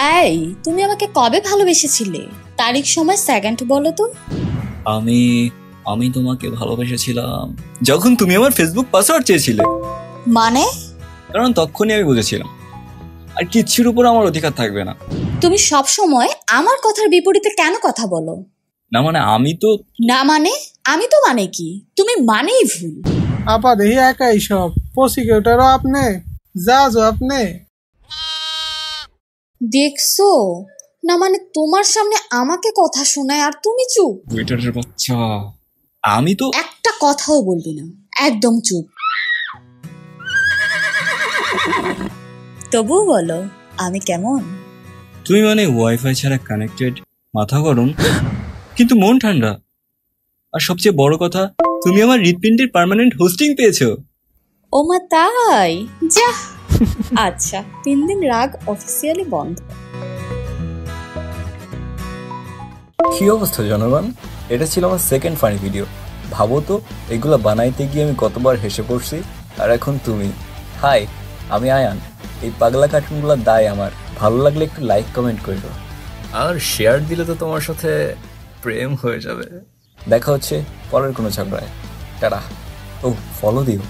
এই, তুমি আমাকে কবে ভালোবেসেছিলে? তারিখ, সময়, সেকেন্ড বলো তো। আমি আমি তোমাকে ভালোবেসেছিলাম যখন তুমি আমার ফেসবুক পাসওয়ার্ড চেয়েছিলে। মানে? কারণ তখনই আমি বুঝেছিলাম আর কিচ্ছুর উপর আমার অধিকার থাকবে না। তুমি সব সময় আমার কথার বিপরীতে কেন কথা বলো? না মানে আমি তো মানে কি? তুমি মানেই ভুল। আপা দেখি একাই সব প্রসিকিউটরও আপনি, জাজও আপনি। দেখছো না, মানে তোমার সামনে আমাকে কথা শোনায় আর তুমি চুপ। ওয়েটারের বাচ্চা, আমি তো একটা কথাও বলবি না, একদম চুপ। তবুও বলো, আমি কেমন? তুমি মানে ওয়াইফাই ছাড়া কানেক্টেড, মাথা গরম কিন্তু মন ঠান্ডা। আর সবচেয়ে বড় কথা, তুমি আমার হৃৎপিণ্ডের পার্মানেন্ট হোস্টিং পেয়েছো। ও মা, তাই? যা। আচ্ছা, 3 দিন রাগ অফিসিয়ালি বন্ধ। কি অবস্থা জনগণ, এটা ছিল আমার সেকেন্ড ফানি ভিডিও। ভাবো তো, এগুলো বানাইতে গিয়ে আমি কতবার হেসে পড়ছি। আর এখন তুমি। হাই, আমি আয়ান। এই পাগলা কার্টুনগুলোর দায় আমার। ভালো লাগলে একটু লাইক কমেন্ট করো আর শেয়ার দিলে তো তোমার সাথে প্রেম হয়ে যাবে। দেখা হচ্ছে পরের কোনো ঝগড়ায়। টাটা। ও, ফলো দিও।